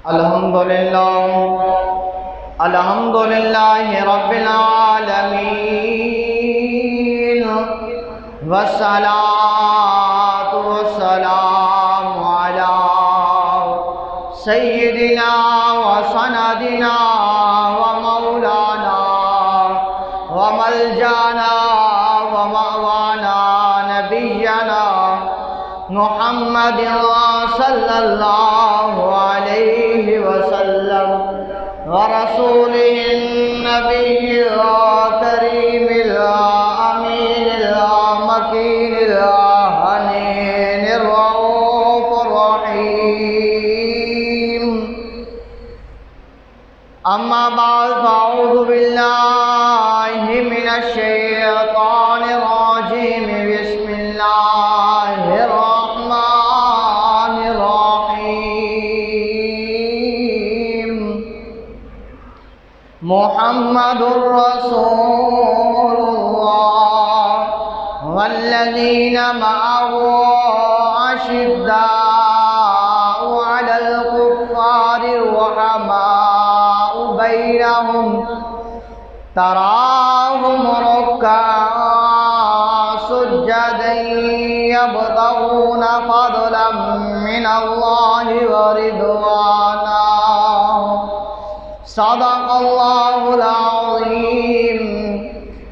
الحمد لله رب العالمين، والصلاة والسلام على سيدنا وسندنا ومولانا وملجانا ومأوانا نبينا محمد صلى الله عليه وسلم، ورسوله النبي الكريم الأمين المكين الحنين الرؤوف الرحيم. أما بعد، فأعوذ بالله من الشيطان الرجيم. بسم الله الرحمن الرحيم. محمد رسول الله والذين معه أشداء على الكفار رحماء بينهم، تراهم ركعا سجدا يبتغون فضلا من الله ورضوانا. صدق الله العظيم،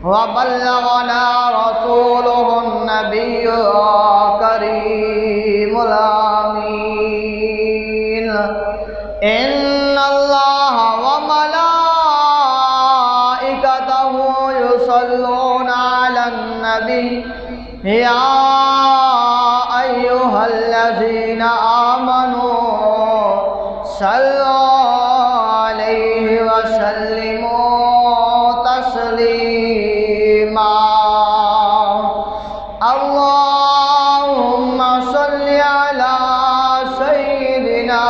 وبلغنا رسوله النبي الكريم الأمين. إن الله وملائكته يصلون على النبي، يا أيها الذين آمنوا صلوا عليه وسلموا تسليما. اللهم صل على سيدنا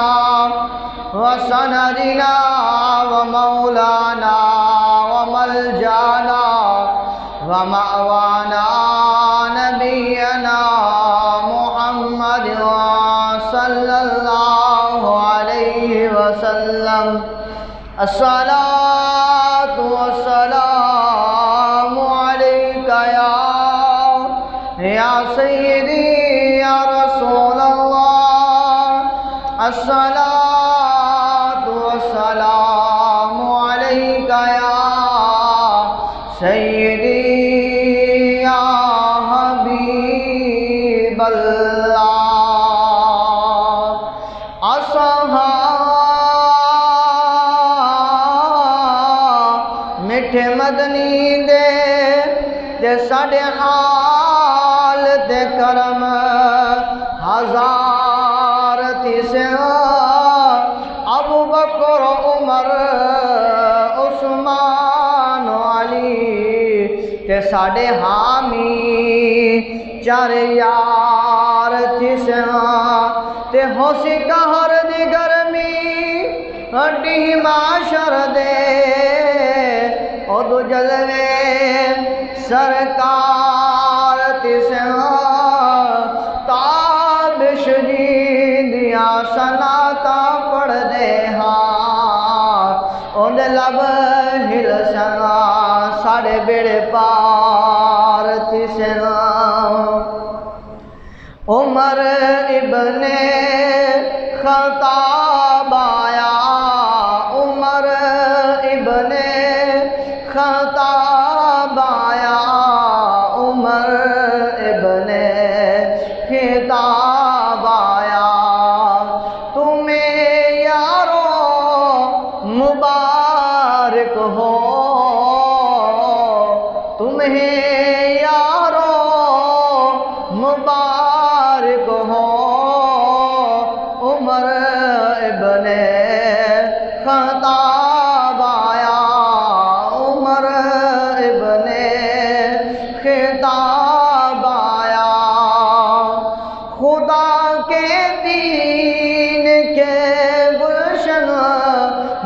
وسندنا ومولانا وملجانا ومأوانا نبينا محمد صلى الله عليه وسلم. الصلاة والسلام عليك يا سيدي يا رسول الله. الصلاة والسلام عليك يا سيدي يا حبيب الله. میٹھے مدنی دے ساڈے حال تے کرم، ہزار تیسرا ابو بکر عمر عثمان علی تے ساڈے حامی چار یار تیسرا تے ہوسی قہر دی گرمی ہڈی معاشر دے او دو جلوے سرکار تیسرا تابش جی دیا سناتا پڑھ دے ہاں او دے لب ہل سنا ساڑے بیڑے پار تیسرا. عمر ابن خطاب آیا، عمر ابن خطاب آیا، عمر ابن خطاب آیا. تمہیں یارو مبارک ہو، تمہیں یارو مبارک ہو. عمر ابن خطاب آیا، عمر ابن خطاب آیا. خدا کے دین کے گلشن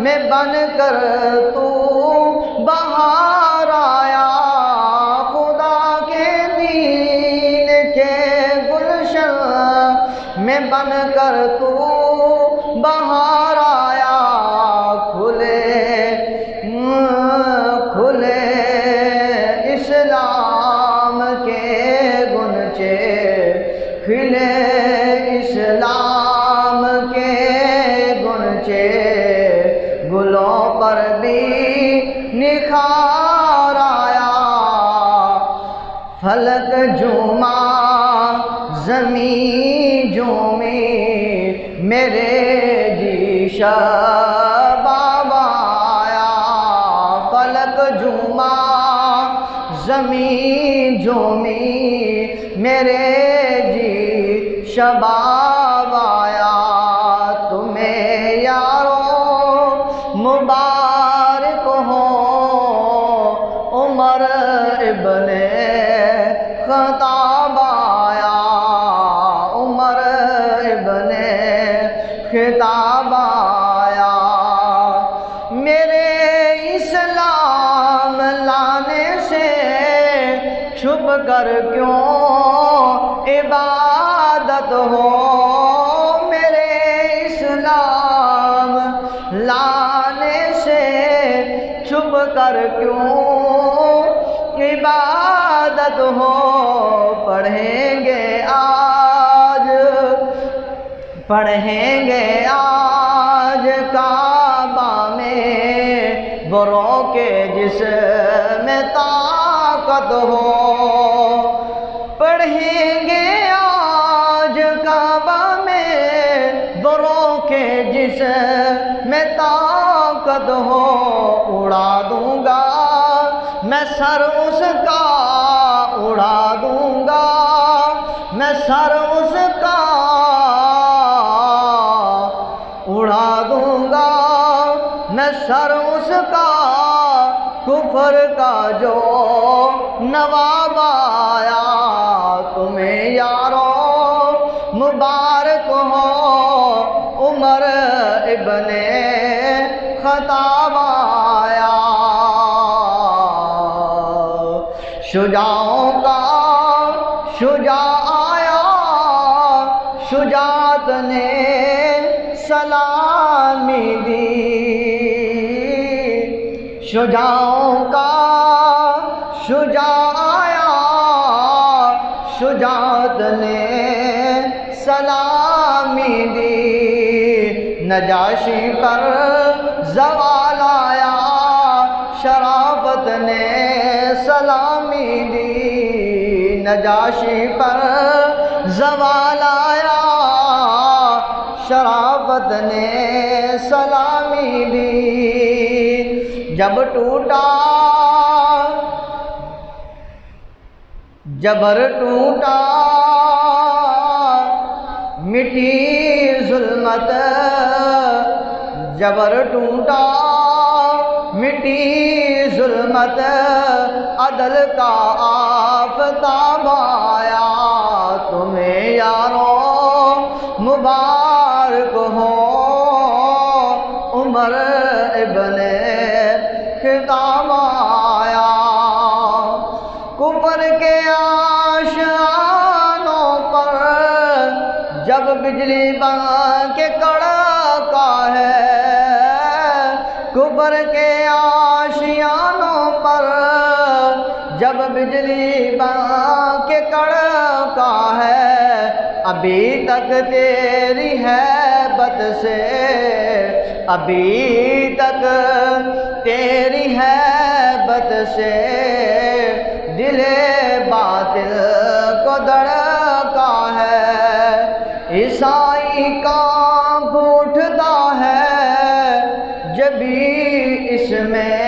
میں بن کر تو بہار آیا. خدا کے دین کے گلشن میں بن کر تو بہار آیا. زمین جھومی میرے جی شباب آیا، فلک جھوما زمین جھومی میرے جی شباب آیا، تمہیں یارو مبارک ہو عمر ابن خطاب آیا، عمر ابن خطاب آیا، میرے اسلام لانے سے چھپ کر کیوں عبادت ہو، میرے اسلام لانے سے چھپ کر کیوں عبادت ہو، پڑھیں گے آج کعبہ میں وہ روکے جس میں طاقت ہو، پڑھیں گے آج کعبہ میں وہ روکے جس میں طاقت ہو، اڑا دوں گا میں سر اس کا، اڑا دوں گا میں سر اس کا، اڑا دوں گا میں سر اس کا، کفر کا جو نواب آیا، تمہیں یارو مبارک ہو عمر ابن خطاب آیا، شجاعوں کا شجاع آیا، شجاعت نے سلامی دی، شجاعوں کا شجاع آیا، شجاعت نے سلامی دی، نجاشی پر زوال آیا، شرافت نے سلامی دی، نجاشی پر زوال آیا، شرافت نے سلامی دی، جب ٹوٹا جبر ٹوٹا مٹی ظلمت، جبر ٹوٹا مٹی ظلمت، عدل کا آفتاب آیا، تمہیں یارو مبارک ہو عمر ابن خطاب آیا، کفر کے آشیانوں پر جب بجلی بن کے کڑکا ہے، کفر کے آشیانوں پر جب بجلی بن کے کڑکا ہے، ابھی تک تیری ہیبت سے، ابھی تک تیری ہیبت سے دل باطل کو دھڑکا ہے، عیسائی کانپ اٹھتا ہے جبھی اس میں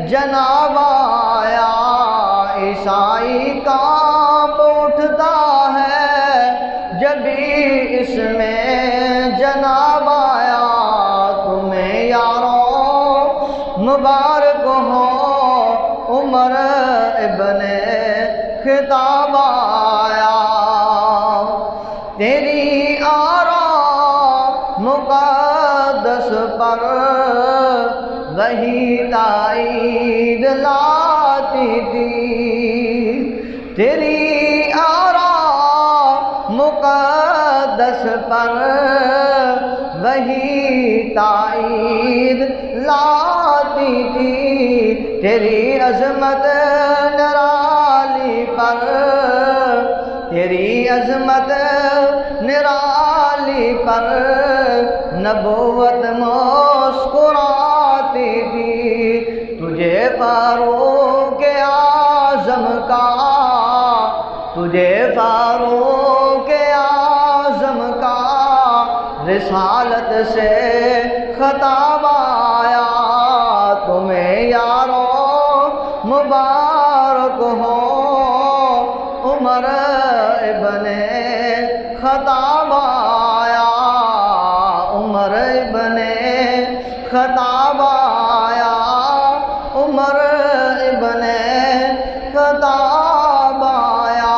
جناب آیا، عیسائی کانپ اٹھتا ہے جبھی اس میں جناب آیا، تمہیں یارو مبارک ہو عمر ابن خطاب آیا، تیری آرا مقدس پر وہی تائید لاتی تھی، تیری آرا مقدس پر وہی تائید لاتی تھی، تیری عظمت نرالی پر، تیری عظمت نرالی پر نبوت مسکراتی تھی، تجھے فاروق اعظم کا، تجھے فاروق رسالت سے خطاب آیا، تمہیں یارو مبارک ہو۔ عمر ابن خطاب آیا، عمر ابن خطاب آیا، عمر ابن خطاب آیا۔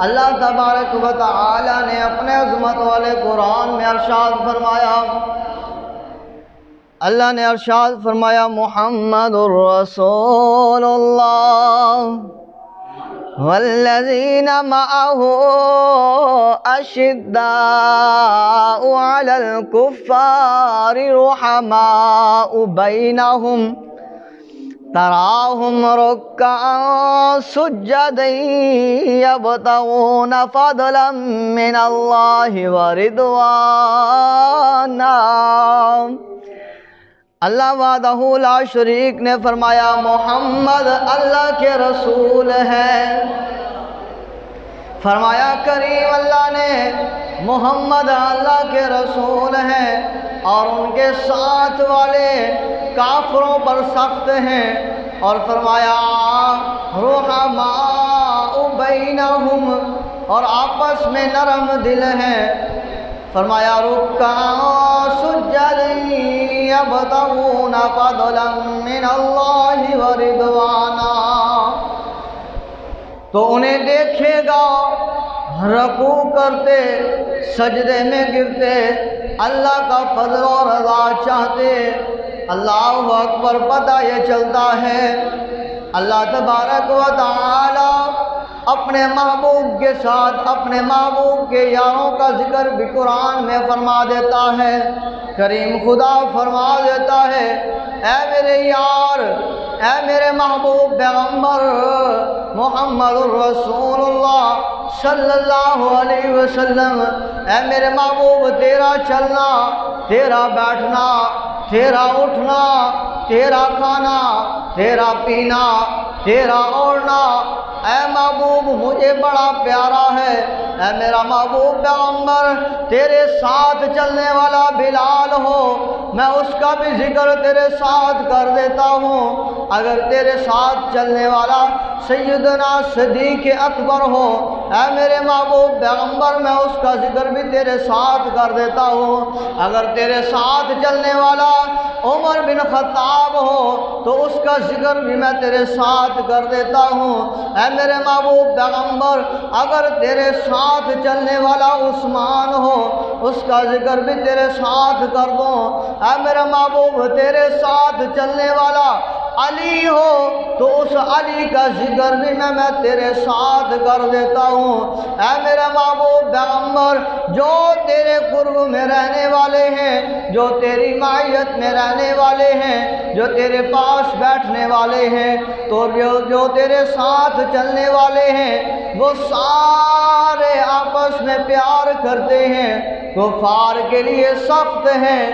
اللہ تبارک و تعالی نے اپنے عظمت والے قرآن میں ارشاد فرمایا، اللہ نے ارشاد فرمایا، محمد الرسول اللہ والذین معه اشداء علی الکفار رحماء بینہم تراہم رکعا سجدا یبتغون فضلا من اللہ ورضوانا۔ اللہ وحدہ لا شریک نے فرمایا محمد اللہ کے رسول ہیں۔ فرمایا کریم اللہ نے محمد اللہ کے رسول ہیں، اور ان کے ساتھ والے کافروں پر سخت ہیں، اور فرمایا رحماء بینہم، اور آپس میں نرم دل ہیں۔ فرمایا رکعا سجدا یبتغون فضلا من اللہ ورضوانا، تو انہیں دیکھے گا رکوع کرتے، سجدے میں گرتے، اللہ کا فضل اور رضا چاہتے۔ اللہ اکبر، پتہ یہ چلتا ہے اللہ تبارک و تعالی اپنے محبوب کے ساتھ اپنے محبوب کے یاروں کا ذکر بھی قرآن میں فرما دیتا ہے۔ کریم خدا فرما دیتا ہے، اے میرے یار، اے میرے محبوب پیغمبر محمد الرسول اللہ صلی اللہ علیہ وسلم، اے میرے محبوب، تیرا چلنا، تیرا بیٹھنا، تیرا اٹھنا، تیرا کھانا، تیرا پینا، تیرا اوڑھنا، اے محبوب مجھے بڑا پیارا ہے۔ اے میرا محبوب پیغمبر، تیرے ساتھ چلنے والا بلال ہو، میں اس کا بھی ذکر تیرے ساتھ کر دیتا ہوں۔ اگر تیرے ساتھ چلنے والا سیدنا صدیق اکبر ہو، اے میرے محبوب پیغمبر، میں اس کا ذکر بھی تیرے ساتھ کر دیتا ہوں۔ اگر تیرے ساتھ چلنے والا عمر بن خطاب ہو تو اس کا ذکر بھی میں تیرے ساتھ کر دیتا ہوں۔ اے میرے محبوب پیغمبر، اگر تیرے ساتھ چلنے والا عثمان ہو اس کا ذکر بھی تیرے ساتھ کر دوں۔ اے میرے محبوب، تیرے ساتھ چلنے والا علی ہو تو اس علی کا ذکر بھی میں تیرے ساتھ کر دیتا ہوں۔ اے میرا محبوب پیغمبر، جو تیرے قرب میں رہنے والے ہیں، جو تیری معیت میں رہنے والے ہیں، جو تیرے پاس بیٹھنے والے ہیں، تو جو تیرے ساتھ چلنے والے ہیں، وہ سارے آپس میں پیار کرتے ہیں، کفار کے لیے سخت ہیں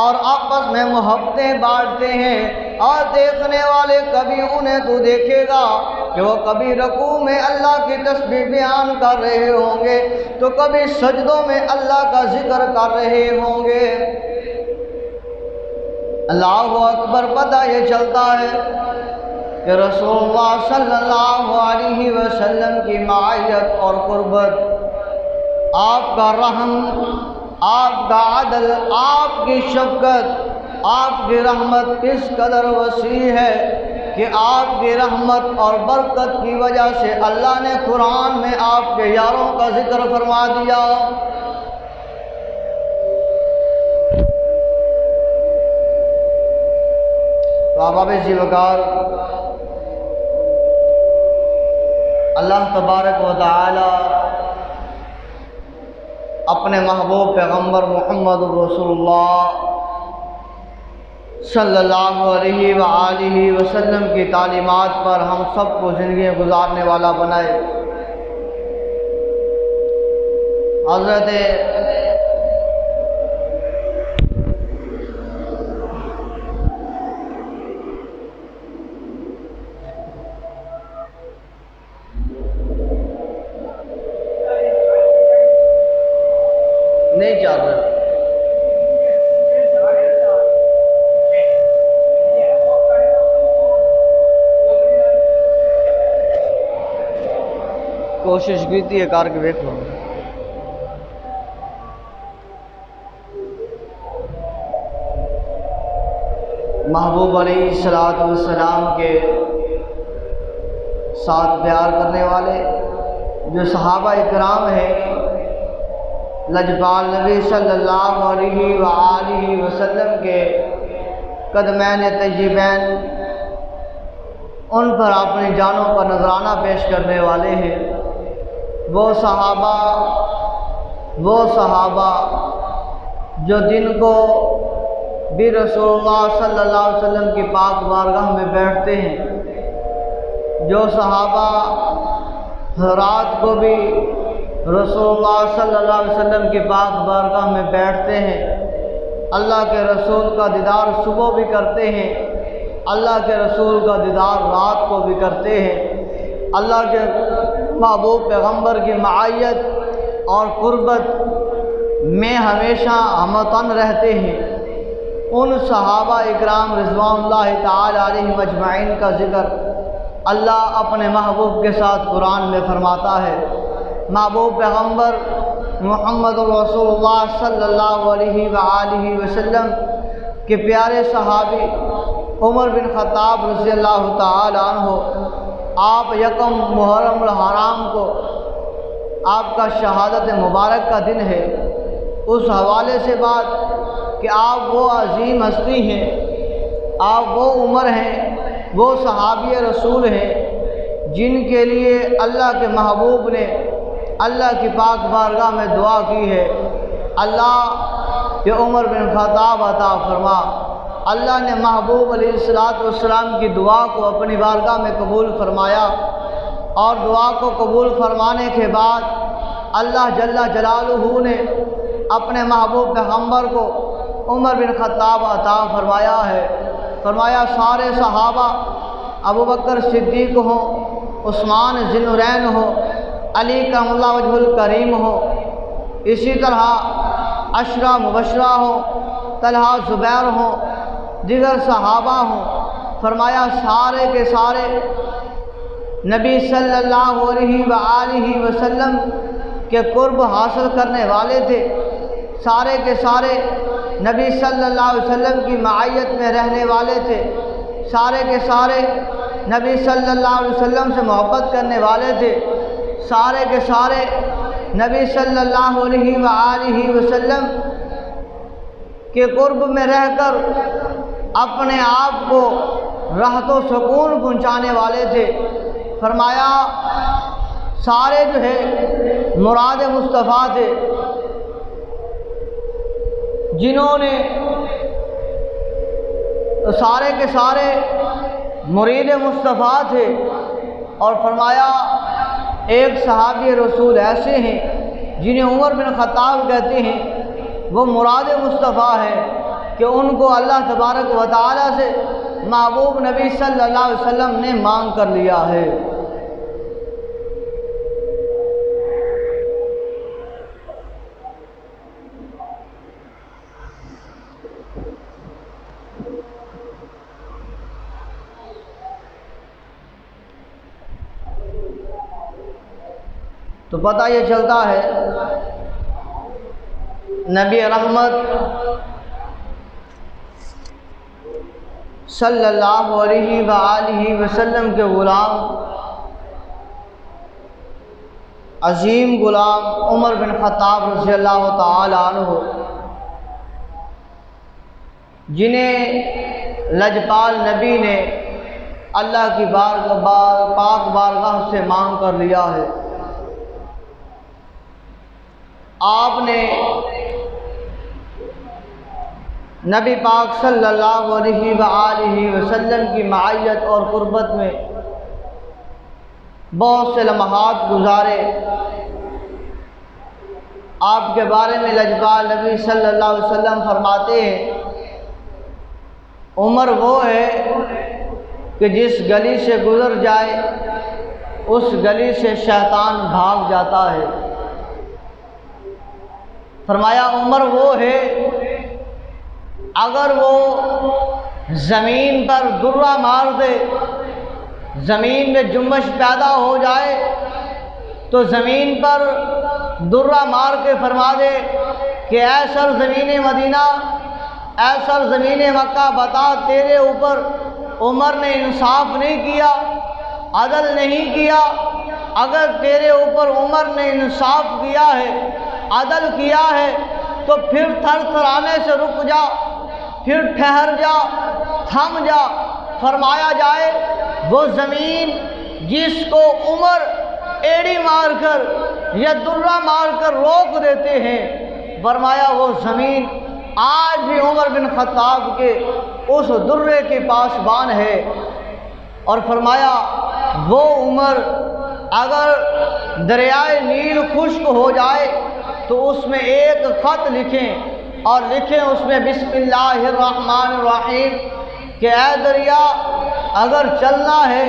اور آپس میں محبتیں بانٹتے ہیں۔ اور دیکھنے والے کبھی انہیں تو دیکھے گا کہ وہ کبھی رکوع میں اللہ کی تسبیح بیان کر رہے ہوں گے، تو کبھی سجدوں میں اللہ کا ذکر کر رہے ہوں گے۔ اللہ اکبر، پتہ یہ چلتا ہے کہ رسول اللہ صلی اللہ علیہ وسلم کی معیت اور قربت، آپ کا رحم، آپ کا عدل، آپ کی شفقت، آپ کی رحمت اس قدر وسیع ہے کہ آپ کی رحمت اور برکت کی وجہ سے اللہ نے قرآن میں آپ کے یاروں کا ذکر فرما دیا۔ تو احباب ذی وقار، اللہ تبارک و تعالی اپنے محبوب پیغمبر محمد رسول اللہ صلی اللہ علیہ وآلہ وسلم کی تعلیمات پر ہم سب کو زندگی گزارنے والا بنائے۔ حضرت اجازت۔ کوشش کیتی ہے کر کے دیکھو۔ محبوب علیہ الصلوۃ والسلام کے ساتھ پیار کرنے والے جو صحابہ اکرام ہیں، لجپال نبی صلی اللہ علیہ وآلہ وسلم کے قدمین طیبین، ان پر اپنی جانوں کا نذرانہ پیش کرنے والے ہیں۔ وہ صحابہ جو جن کو بھی رسول اللہ صلی اللہ علیہ وسلم کی پاک بارگاہ میں بیٹھتے ہیں، جو صحابہ رات کو بھی رسول اللہ صلی اللہ علیہ وسلم کی پاک بارگاہ میں بیٹھتے ہیں، اللہ کے رسول کا دیدار صبح بھی کرتے ہیں، اللہ کے رسول کا دیدار رات کو بھی کرتے ہیں، اللہ کے محبوب پیغمبر کی معیت اور قربت میں ہمیشہ ہمتن رہتے ہیں، ان صحابہ اکرام رضوان اللہ تعالی علیہم اجمعین کا ذکر اللہ اپنے محبوب کے ساتھ قرآن میں فرماتا ہے۔ محبوب پیغمبر محمد رسول اللہ صلی اللہ علیہ وآلہ وسلم کے پیارے صحابی عمر بن خطاب رضی اللہ تعالی عنہ، آپ یکم محرم الحرام کو آپ کا شہادت مبارک کا دن ہے، اس حوالے سے بات کہ آپ وہ عظیم ہستی ہیں، آپ وہ عمر ہیں، وہ صحابی رسول ہیں جن کے لیے اللہ کے محبوب نے اللہ کی پاک بارگاہ میں دعا کی ہے، اللہ کہ عمر بن خطاب عطا فرما۔ اللہ نے محبوب علیہ السلام کی دعا کو اپنی بارگاہ میں قبول فرمایا، اور دعا کو قبول فرمانے کے بعد اللہ جل جلالہ نے اپنے محبوب پیغمبر کو عمر بن خطاب عطا فرمایا ہے۔ فرمایا سارے صحابہ، ابو بکر صدیق ہو، عثمان ذی النورین ہو، علی کرم اللہ وجہ الکریم ہو، اسی طرح عشرہ مبشرہ ہو، طلحہ زبیر ہو، دیگر صحابہ ہوں، فرمایا سارے کے سارے نبی صلی اللہ علیہ وآلہ وسلم کے قرب حاصل کرنے والے تھے، سارے کے سارے نبی صلی اللہ علیہ وسلم کی معیت میں رہنے والے تھے، سارے کے سارے نبی صلی اللہ علیہ وسلم سے محبت کرنے والے تھے، سارے کے سارے نبی صلی اللہ علیہ وآلہ وسلم کے قرب میں رہ کر اپنے آپ کو راحت و سکون پہنچانے والے تھے۔ فرمایا سارے جو ہے مراد مصطفیٰ تھے، جنہوں نے سارے کے سارے مرید مصطفیٰ تھے، اور فرمایا ایک صحابی رسول ایسے ہیں جنہیں عمر بن خطاب کہتے ہیں، وہ مراد مصطفیٰ ہے کہ ان کو اللہ تبارک و تعالی سے محبوب نبی صلی اللہ علیہ وسلم نے مانگ کر لیا ہے۔ تو پتہ یہ چلتا ہے نبی رحمت صلی اللہ علیہ وآلہ وسلم کے غلام، عظیم غلام عمر بن خطاب رضی اللہ تعالی عنہ، جنہیں لجپال نبی نے اللہ کی پاک بارگاہ سے مانگ کر لیا ہے۔ آپ نے نبی پاک صلی اللہ علیہ وآلہ وسلم کی معیت اور قربت میں بہت سے لمحات گزارے۔ آپ کے بارے میں لجپال نبی صلی اللہ علیہ وسلم فرماتے ہیں، عمر وہ ہے کہ جس گلی سے گزر جائے اس گلی سے شیطان بھاگ جاتا ہے۔ فرمایا عمر وہ ہے اگر وہ زمین پر درہ مار دے، زمین میں جنبش پیدا ہو جائے تو زمین پر درہ مار کے فرما دے کہ اے سرزمین مدینہ، اے سرزمین مکہ، بتا تیرے اوپر عمر نے انصاف نہیں کیا، عدل نہیں کیا۔ اگر تیرے اوپر عمر نے انصاف کیا ہے، عدل کیا ہے، تو پھر تھر تھرانے سے رک جا، پھر ٹھہر جا، تھم جا۔ فرمایا جائے وہ زمین جس کو عمر ایڑی مار کر یا درہ مار کر روک دیتے ہیں، فرمایا وہ زمین آج بھی عمر بن خطاب کے اس درے کے پاسبان ہے۔ اور فرمایا وہ عمر اگر دریائے نیل خشک ہو جائے تو اس میں ایک خط لکھیں اور لکھیں اس میں بسم اللہ الرحمن الرحیم کہ اے دریا اگر چلنا ہے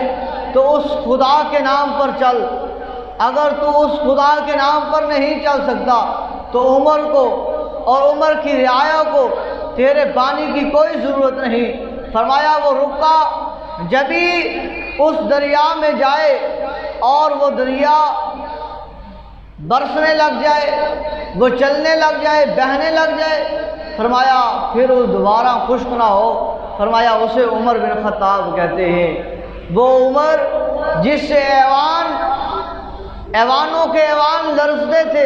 تو اس خدا کے نام پر چل، اگر تو اس خدا کے نام پر نہیں چل سکتا تو عمر کو اور عمر کی رعایا کو تیرے پانی کی کوئی ضرورت نہیں۔ فرمایا وہ رکا، جبھی اس دریا میں جائے اور وہ دریا برسنے لگ جائے، وہ چلنے لگ جائے، بہنے لگ جائے، فرمایا پھر وہ دوبارہ خشک نہ ہو، فرمایا اسے عمر بن خطاب کہتے ہیں۔ وہ عمر جس سے ایوانوں کے ایوان لرزتے تھے،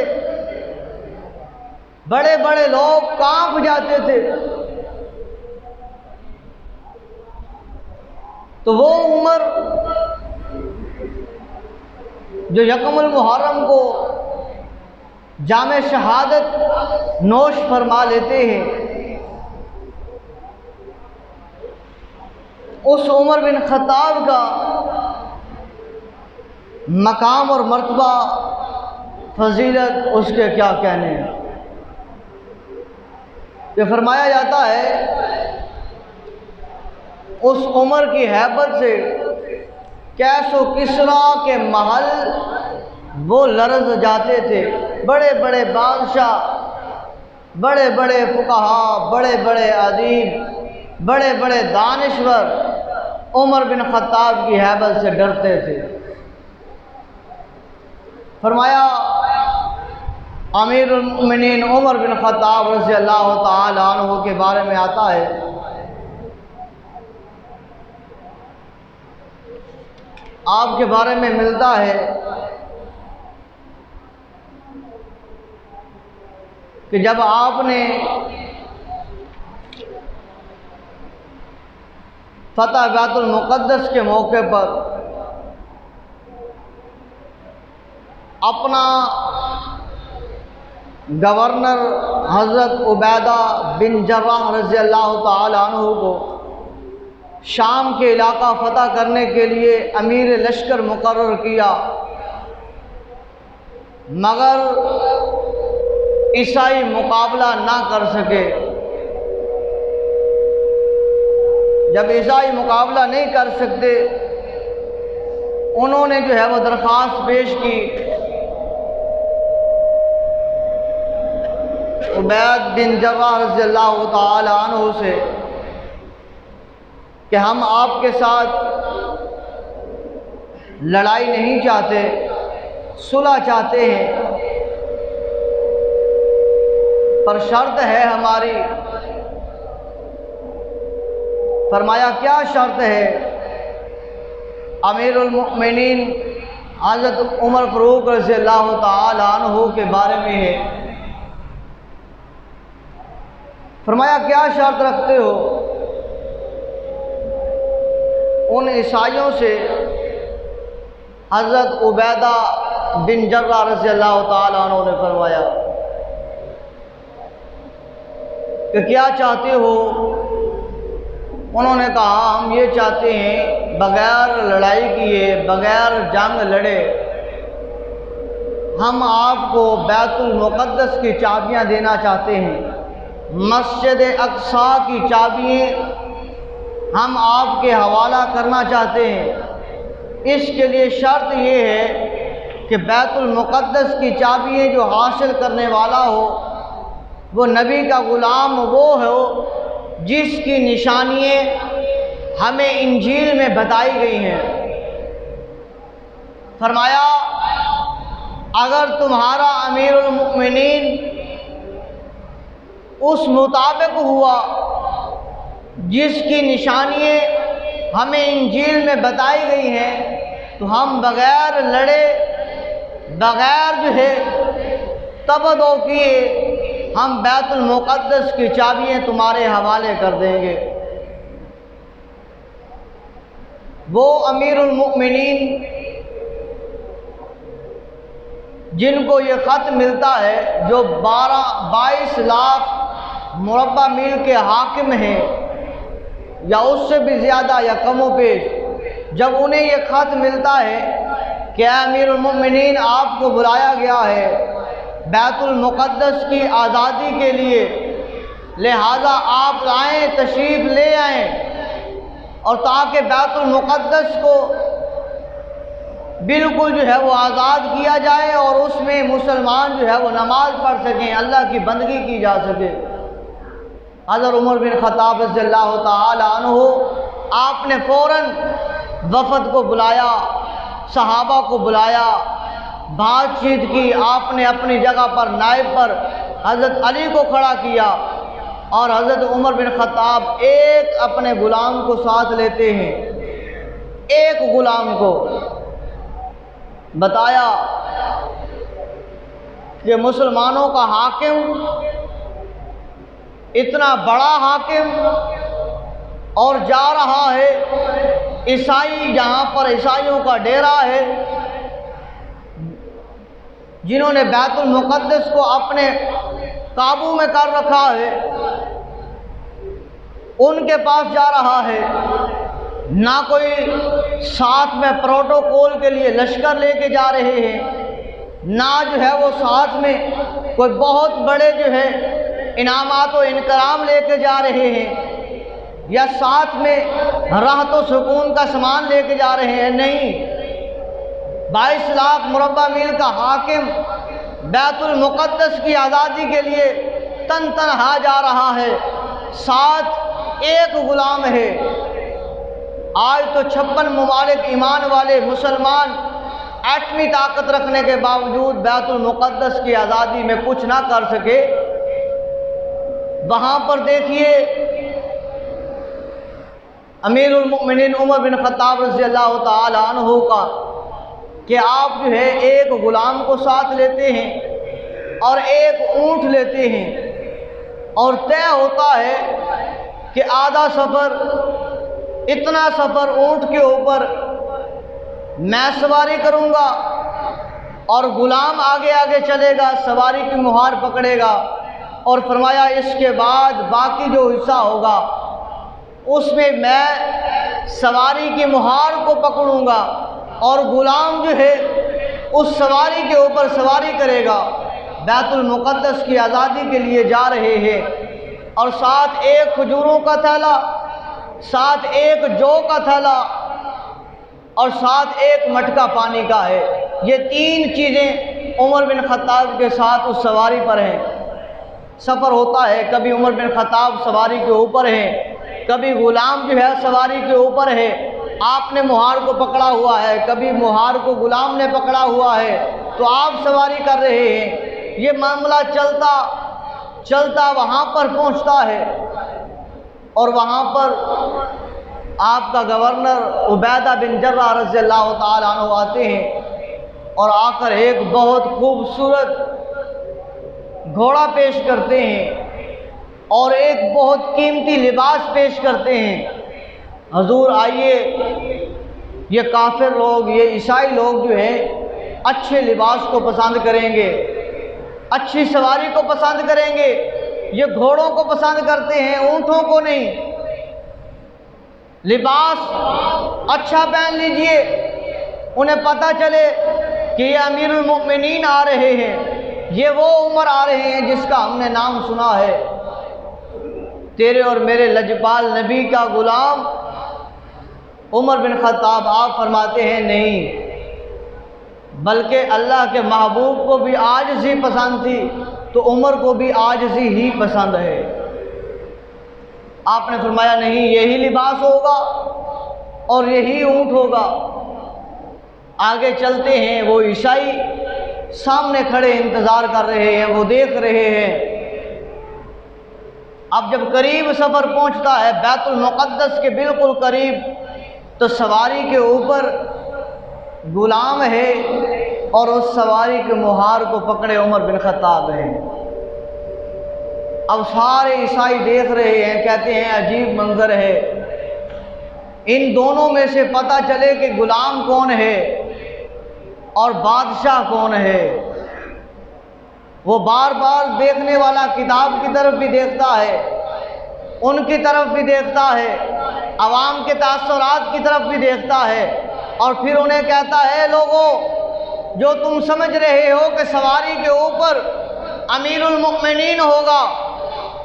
بڑے بڑے لوگ کانپ جاتے تھے، تو وہ عمر جو یکم المحرم کو جام شہادت نوش فرما لیتے ہیں، اس عمر بن خطاب کا مقام اور مرتبہ، فضیلت اس کے کیا کہنے ہیں۔ یہ فرمایا جاتا ہے اس عمر کی ہیبت سے کیس و کسریٰ کے محل وہ لرز جاتے تھے۔ بڑے بڑے بادشاہ، بڑے بڑے فقہا، بڑے بڑے ادیب، بڑے بڑے دانشور عمر بن خطاب کی ہیبت سے ڈرتے تھے۔ فرمایا امیر المؤمنین عمر بن خطاب رضی اللہ تعالی عنہ کے بارے میں آتا ہے آپ کے بارے میں ملتا ہے کہ جب آپ نے فتح بیت المقدس کے موقع پر اپنا گورنر حضرت عبیدہ بن جراح رضی اللہ تعالی عنہ کو شام کے علاقہ فتح کرنے کے لیے امیر لشکر مقرر کیا، مگر عیسائی مقابلہ نہ کر سکے۔ جب عیسائی مقابلہ نہیں کر سکتے، انہوں نے جو ہے وہ درخواست پیش کی عبید بن جراح رضی اللہ تعالی عنہ سے کہ ہم آپ کے ساتھ لڑائی نہیں چاہتے، صلح چاہتے ہیں، پر شرط ہے ہماری۔ فرمایا کیا شرط ہے؟ امیر المؤمنین حضرت عمر فاروق رضی اللہ تعالی عنہ کے بارے میں ہے۔ فرمایا کیا شرط رکھتے ہو؟ ان عیسائیوں سے حضرت عبیدہ بن جراح رضی اللہ تعالی عنہ نے فرمایا کہ کیا چاہتے ہو؟ انہوں نے کہا ہم یہ چاہتے ہیں بغیر لڑائی کیے، بغیر جنگ لڑے، ہم آپ کو بیت المقدس کی چابیاں دینا چاہتے ہیں، مسجد اقصیٰ کی چابیاں ہم آپ کے حوالہ کرنا چاہتے ہیں۔ اس کے لیے شرط یہ ہے کہ بیت المقدس کی چابیاں جو حاصل کرنے والا ہو وہ نبی کا غلام وہ ہو جس کی نشانیاں ہمیں انجیل میں بتائی گئی ہیں۔ فرمایا اگر تمہارا امیر المؤمنین اس مطابق ہوا جس کی نشانیاں ہمیں انجیل میں بتائی گئی ہیں تو ہم بغیر لڑے، بغیر تبدو کیے ہم بیت المقدس کی چابیاں تمہارے حوالے کر دیں گے۔ وہ امیر المؤمنین جن کو یہ خط ملتا ہے، جو 22 لاکھ مربع میل کے حاکم ہیں یا اس سے بھی زیادہ یا کم و بیش، جب انہیں یہ خط ملتا ہے کہ اے امیر المؤمنین آپ کو بلایا گیا ہے بیت المقدس کی آزادی کے لیے، لہذا آپ آئیں، تشریف لے آئیں، اور تاکہ بیت المقدس کو بالکل وہ آزاد کیا جائے اور اس میں مسلمان وہ نماز پڑھ سکیں، اللہ کی بندگی کی جا سکے۔ حضرت عمر بن خطاب رضی اللہ تعالی عنہ آپ نے فوراً وفد کو بلایا، صحابہ کو بلایا، بات چیت کی، آپ نے اپنی جگہ پر نائب پر حضرت علی کو کھڑا کیا، اور حضرت عمر بن خطاب ایک اپنے غلام کو ساتھ لیتے ہیں، ایک غلام کو بتایا کہ مسلمانوں کا حاکم، اتنا بڑا حاکم، اور جا رہا ہے عیسائی، جہاں پر عیسائیوں کا ڈیرا ہے، جنہوں نے بیت المقدس کو اپنے قابو میں کر رکھا ہے، ان کے پاس جا رہا ہے۔ نہ کوئی ساتھ میں پروٹوکول کے لیے لشکر لے کے جا رہے ہیں، نہ وہ ساتھ میں کوئی بہت بڑے انعامات و انکرام لے کے جا رہے ہیں، یا ساتھ میں راحت و سکون کا سامان لے کے جا رہے ہیں، نہیں۔ 22 لاکھ مربع میل کا حاکم بیت المقدس کی آزادی کے لیے تنہا جا رہا ہے، ساتھ ایک غلام ہے۔ آج تو 56 ممالک ایمان والے مسلمان ایٹمی طاقت رکھنے کے باوجود بیت المقدس کی آزادی میں کچھ نہ کر سکے۔ وہاں پر دیکھیے امیر المؤمنین عمر بن خطاب رضی اللہ تعالی عنہ کا کہ آپ ایک غلام کو ساتھ لیتے ہیں اور ایک اونٹ لیتے ہیں، اور طے ہوتا ہے کہ آدھا سفر، اتنا سفر اونٹ کے اوپر میں سواری کروں گا اور غلام آگے آگے چلے گا، سواری کی مہار پکڑے گا، اور فرمایا اس کے بعد باقی جو حصہ ہوگا اس میں سواری کی مہار کو پکڑوں گا، اور غلام اس سواری کے اوپر سواری کرے گا۔ بیت المقدس کی آزادی کے لیے جا رہے ہیں، اور ساتھ ایک کھجوروں کا تھیلا، ساتھ ایک جو کا تھیلا، اور ساتھ ایک مٹکا پانی کا ہے۔ یہ 3 چیزیں عمر بن خطاب کے ساتھ اس سواری پر ہیں۔ سفر ہوتا ہے، کبھی عمر بن خطاب سواری کے اوپر ہے، کبھی غلام سواری کے اوپر ہے، آپ نے مہار کو پکڑا ہوا ہے، کبھی مہار کو غلام نے پکڑا ہوا ہے، تو آپ سواری کر رہے ہیں۔ یہ معاملہ چلتا چلتا وہاں پر پہنچتا ہے، اور وہاں پر آپ کا گورنر عبیدہ بن جراح رضی اللہ تعالی عنہ آتے ہیں، اور آ کر ایک بہت خوبصورت گھوڑا پیش کرتے ہیں اور ایک بہت قیمتی لباس پیش کرتے ہیں۔ حضور آئیے، یہ کافر لوگ، یہ عیسائی لوگ اچھے لباس کو پسند کریں گے، اچھی سواری کو پسند کریں گے، یہ گھوڑوں کو پسند کرتے ہیں، اونٹوں کو نہیں۔ لباس اچھا پہن لیجئے، انہیں پتہ چلے کہ یہ امیر المؤمنین آ رہے ہیں، یہ وہ عمر آ رہے ہیں جس کا ہم نے نام سنا ہے۔ تیرے اور میرے لجپال نبی کا غلام عمر بن خطاب آپ فرماتے ہیں نہیں، بلکہ اللہ کے محبوب کو بھی عاجزی پسند تھی، تو عمر کو بھی عاجزی ہی پسند ہے۔ آپ نے فرمایا نہیں، یہی لباس ہوگا اور یہی اونٹ ہوگا۔ آگے چلتے ہیں، وہ عیسائی سامنے کھڑے انتظار کر رہے ہیں، وہ دیکھ رہے ہیں۔ اب جب قریب سفر پہنچتا ہے بیت المقدس کے بالکل قریب، تو سواری کے اوپر غلام ہے اور اس سواری کے مہار کو پکڑے عمر بن خطاب ہیں۔ اب سارے عیسائی دیکھ رہے ہیں، کہتے ہیں عجیب منظر ہے، ان دونوں میں سے پتہ چلے کہ غلام کون ہے اور بادشاہ کون ہے۔ وہ بار بار دیکھنے والا کتاب کی طرف بھی دیکھتا ہے، ان کی طرف بھی دیکھتا ہے، عوام کے تاثرات کی طرف بھی دیکھتا ہے، اور پھر انہیں کہتا ہے لوگوں، جو تم سمجھ رہے ہو کہ سواری کے اوپر امیر المؤمنین ہوگا،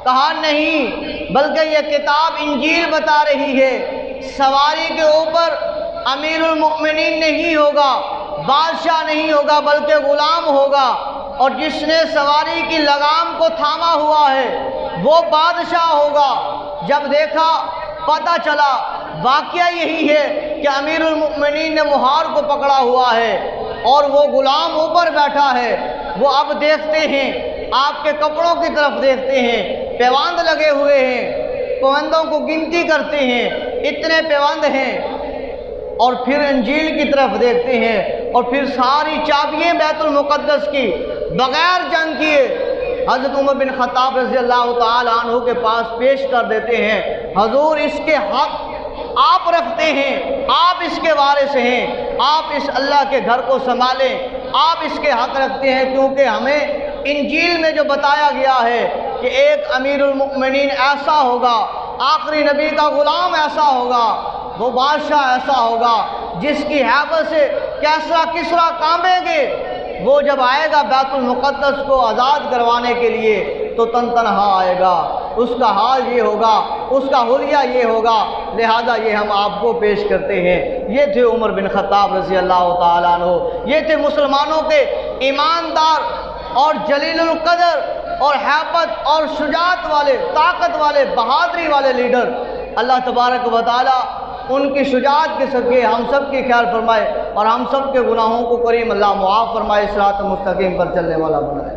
کہا نہیں، بلکہ یہ کتاب انجیل بتا رہی ہے سواری کے اوپر امیر المؤمنین نہیں ہوگا، بادشاہ نہیں ہوگا، بلکہ غلام ہوگا، اور جس نے سواری کی لگام کو تھاما ہوا ہے وہ بادشاہ ہوگا۔ جب دیکھا، پتہ چلا واقعہ یہی ہے کہ امیر المؤمنین نے مہار کو پکڑا ہوا ہے اور وہ غلام اوپر بیٹھا ہے۔ وہ اب دیکھتے ہیں، آپ کے کپڑوں کی طرف دیکھتے ہیں، پیوند لگے ہوئے ہیں، پیوندوں کو گنتی کرتے ہیں، اتنے پیوند ہیں، اور پھر انجیل کی طرف دیکھتے ہیں، اور پھر ساری چابیاں بیت المقدس کی بغیر جنگ کیے حضرت عمر بن خطاب رضی اللہ تعالی عنہ کے پاس پیش کر دیتے ہیں۔ حضور، اس کے حق آپ رکھتے ہیں، آپ اس کے وارث ہیں، آپ اس اللہ کے گھر کو سنبھالیں، آپ اس کے حق رکھتے ہیں، کیونکہ ہمیں انجیل میں جو بتایا گیا ہے کہ ایک امیر المؤمنین ایسا ہوگا، آخری نبی کا غلام ایسا ہوگا، وہ بادشاہ ایسا ہوگا جس کی ہیبت سے کسریٰ کانپیں گے۔ وہ جب آئے گا بیت المقدس کو آزاد کروانے کے لیے تو تنہا آئے گا، اس کا حال یہ ہوگا، اس کا حلیہ یہ ہوگا، لہذا یہ ہم آپ کو پیش کرتے ہیں۔ یہ تھے عمر بن خطاب رضی اللہ تعالیٰ عنہ، یہ تھے مسلمانوں کے ایماندار اور جلیل القدر اور ہیبت اور شجاعت والے، طاقت والے، بہادری والے لیڈر۔ اللہ تبارک و تعالیٰ ان کی شجاعت کے صدقے ہم سب کی خیر فرمائے اور ہم سب کے گناہوں کو کریم اللہ معاف فرمائے، صراط مستقیم پر چلنے والا بنائے۔